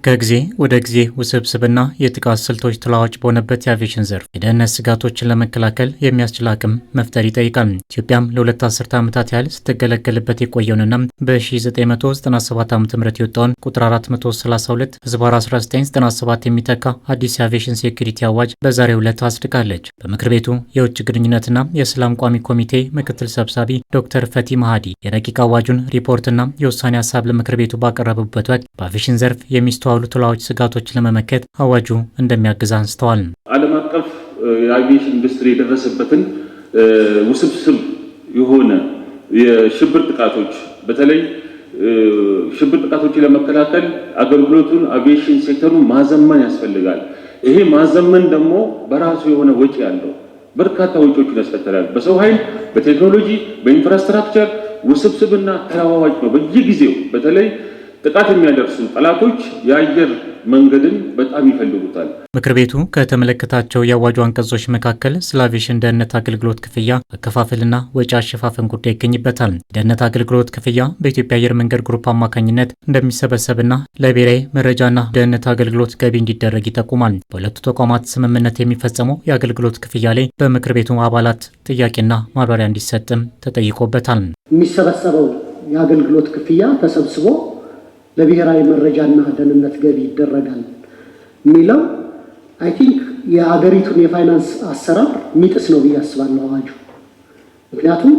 ከጊዜ ወደ ጊዜ ውስብስብና የጥቃት ስልቶች ተለዋዋጭ በሆነበት የአቪዬሽን ዘርፍ የደህንነት ስጋቶችን ለመከላከል የሚያስችል አቅም መፍጠር ይጠይቃል። ኢትዮጵያም ለሁለት አስርተ ዓመታት ያህል ስትገለገልበት የቆየውንና በ1997 ዓ.ም የወጣውን ቁጥር 432 ህዝባር 1997 የሚተካ አዲስ የአቪዬሽን ሴኩሪቲ አዋጅ በዛሬው ዕለት አጽድቃለች። በምክር ቤቱ የውጭ ግንኙነትና የሰላም ቋሚ ኮሚቴ ምክትል ሰብሳቢ ዶክተር ፈቲ ማሃዲ የረቂቅ አዋጁን ሪፖርትና የውሳኔ ሀሳብ ለምክር ቤቱ ባቀረቡበት ወቅት በአቪዬሽን ዘርፍ የሚስተዋሉ ተለዋዋጭ ስጋቶችን ለመመከት አዋጁ እንደሚያግዝ አንስተዋል። ዓለም አቀፍ የአቪዬሽን ኢንዱስትሪ የደረሰበትን ውስብስብ የሆነ የሽብር ጥቃቶች በተለይ ሽብር ጥቃቶችን ለመከላከል አገልግሎቱን አቪዬሽን ሴክተሩን ማዘመን ያስፈልጋል። ይሄ ማዘመን ደግሞ በራሱ የሆነ ወጪ ያለው በርካታ ወጪዎችን ያስከትላል። በሰው ኃይል፣ በቴክኖሎጂ፣ በኢንፍራስትራክቸር ውስብስብና ተለዋዋጭ ነው። በየጊዜው በተለይ ጥቃት የሚያደርሱ ጠላቶች የአየር መንገድን በጣም ይፈልጉታል። ምክር ቤቱ ከተመለከታቸው የአዋጁ አንቀጾች መካከል ስለ አቪዬሽን ደህንነት አገልግሎት ክፍያ አከፋፈልና ወጪ አሸፋፈን ጉዳይ ይገኝበታል። የደህንነት አገልግሎት ክፍያ በኢትዮጵያ አየር መንገድ ግሩፕ አማካኝነት እንደሚሰበሰብና ለብሔራዊ መረጃና ደህንነት አገልግሎት ገቢ እንዲደረግ ይጠቁማል። በሁለቱ ተቋማት ስምምነት የሚፈጸመው የአገልግሎት ክፍያ ላይ በምክር ቤቱ አባላት ጥያቄና ማብራሪያ እንዲሰጥም ተጠይቆበታል። የሚሰበሰበው የአገልግሎት ክፍያ ተሰብስቦ ለብሔራዊ መረጃና ደህንነት ገቢ ይደረጋል የሚለው አይ ቲንክ የአገሪቱን የፋይናንስ አሰራር የሚጥስ ነው ብዬ አስባለሁ አዋጁ። ምክንያቱም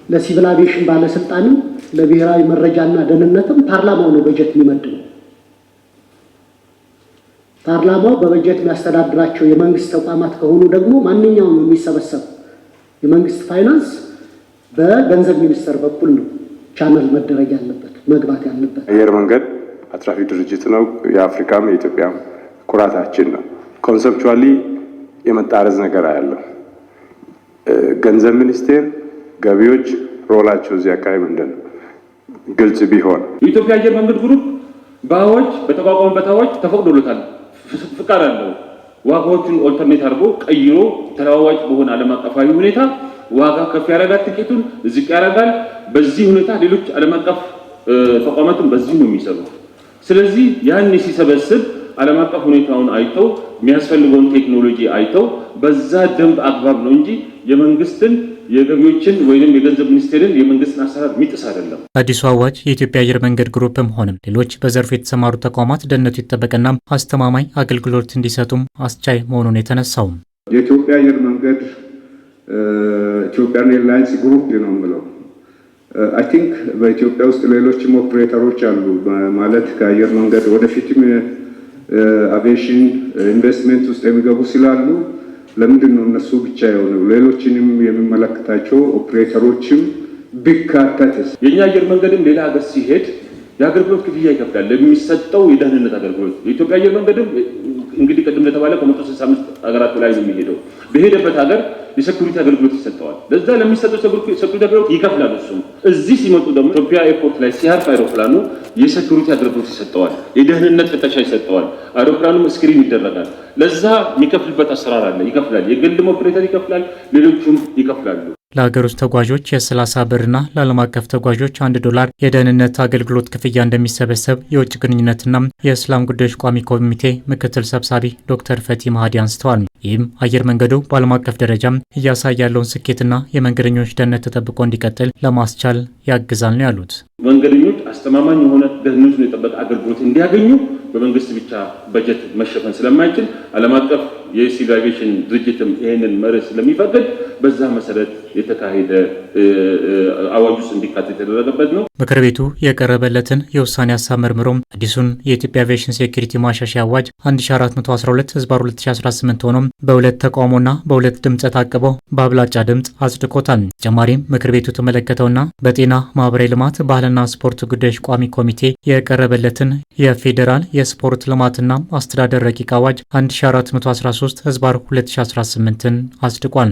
ለሲቪል አቪዬሽን ባለስልጣንም ለብሔራዊ መረጃና ደህንነትም ፓርላማው ነው በጀት የሚመድበው። ፓርላማው በበጀት የሚያስተዳድራቸው የመንግስት ተቋማት ከሆኑ ደግሞ ማንኛውም የሚሰበሰብ የመንግስት ፋይናንስ በገንዘብ ሚኒስቴር በኩል ነው ቻናል መደረግ ያለበት መግባት ያለበት። አየር መንገድ አትራፊ ድርጅት ነው። የአፍሪካም የኢትዮጵያም ኩራታችን ነው። ኮንሰፕቹዋሊ የመጣረዝ ነገር ያለው ገንዘብ ሚኒስቴር፣ ገቢዎች ሮላቸው እዚህ አካባቢ ምንድን ነው ግልጽ ቢሆን። የኢትዮጵያ አየር መንገድ ግሩፕ በአዋጅ በተቋቋመበት አዋጅ ተፈቅዶለታል፣ ፍቃድ አለው። ዋጋዎቹን ኦልተርኔት አድርጎ ቀይሮ ተለዋዋጭ በሆነ ዓለም አቀፋዊ ሁኔታ ዋጋ ከፍ ያደርጋል፣ ትኬቱን ዝቅ ያደርጋል። በዚህ ሁኔታ ሌሎች ዓለም አቀፍ ተቋማትን በዚህ ነው የሚሰሩት። ስለዚህ ያን ሲሰበስብ ዓለም አቀፍ ሁኔታውን አይተው የሚያስፈልገውን ቴክኖሎጂ አይተው በዛ ደንብ አግባብ ነው እንጂ የመንግስትን የገቢዎችን ወይንም የገንዘብ ሚኒስቴርን የመንግስትን አሰራር የሚጥስ አይደለም። አዲሱ አዋጅ የኢትዮጵያ አየር መንገድ ግሩፕም ሆነም ሌሎች በዘርፉ የተሰማሩ ተቋማት ደህንነቱ ይጠበቅና አስተማማኝ አገልግሎት እንዲሰጡም አስቻይ መሆኑን የተነሳው የኢትዮጵያ አየር መንገድ ኢትዮጵያን ኤርላይንስ ግሩፕ ነው የምለው። አይ ቲንክ በኢትዮጵያ ውስጥ ሌሎችም ኦፕሬተሮች አሉ ማለት ከአየር መንገድ ወደፊትም አቪዬሽን ኢንቨስትመንት ውስጥ የሚገቡ ስላሉ ለምንድን ነው እነሱ ብቻ የሆነው? ሌሎችንም የሚመለከታቸው ኦፕሬተሮችም ቢካተትስ? የኛ አየር መንገድም ሌላ ሀገር ሲሄድ የአገልግሎት ክፍያ ይከፍላል ለሚሰጠው የደህንነት አገልግሎት። የኢትዮጵያ አየር መንገድም እንግዲህ ቅድም እንደተባለ ከ165 ሀገራት ላይ ነው የሚሄደው። በሄደበት ሀገር የሴኩሪቲ አገልግሎት ይሰጠዋል። ለዛ ለሚሰጠው ሴኩሪቲ አገልግሎት ይከፍላል። እሱም እዚህ ሲመጡ ደግሞ ኢትዮጵያ ኤርፖርት ላይ ሲያርፍ አይሮፕላኑ የሴኩሪቲ አገልግሎት ይሰጠዋል፣ የደህንነት ፍተሻ ይሰጠዋል፣ አይሮፕላኑም ስክሪን ይደረጋል። ለዛ የሚከፍልበት አሰራር አለ። ይከፍላል። የግል ኦፕሬተር ይከፍላል፣ ሌሎቹም ይከፍላሉ። ለሀገር ውስጥ ተጓዦች የ30 ብርና ለዓለም አቀፍ ተጓዦች $1 የደህንነት አገልግሎት ክፍያ እንደሚሰበሰብ የውጭ ግንኙነትና የሰላም ጉዳዮች ቋሚ ኮሚቴ ምክትል ሰብሳቢ ዶክተር ፈቲ ማሃዲ አንስተዋል። ይህም አየር መንገዱ በዓለም አቀፍ ደረጃም እያሳየ ያለውን ስኬትና የመንገደኞች ደህንነት ተጠብቆ እንዲቀጥል ለማስቻል ያግዛል ነው ያሉት። መንገደኞች አስተማማኝ የሆነ ደህንነቱን የጠበቀ አገልግሎት እንዲያገኙ በመንግስት ብቻ በጀት መሸፈን ስለማይችል ዓለም አቀፍ የሲቪል አቪዬሽን ድርጅትም ይህንን መርህ ስለሚፈቅድ በዛ መሰረት የተካሄደ አዋጅ ውስጥ እንዲካተት የተደረገበት ነው። ምክር ቤቱ የቀረበለትን የውሳኔ ሀሳብ መርምሮም አዲሱን የኢትዮጵያ አቪዬሽን ሴኩሪቲ ማሻሻያ አዋጅ 1412 ህዝባር 2018 ሆኖም በሁለት ተቃውሞና በሁለት ድምፀ ታቅበው በአብላጫ ድምፅ አጽድቆታል። ተጨማሪም ምክር ቤቱ ተመለከተውና በጤና ማህበራዊ ልማት ባህልና ስፖርት ጉዳዮች ቋሚ ኮሚቴ የቀረበለትን የፌዴራል የስፖርት ልማትና አስተዳደር ረቂቅ አዋጅ 1413 ህዝባር 2018ን አጽድቋል።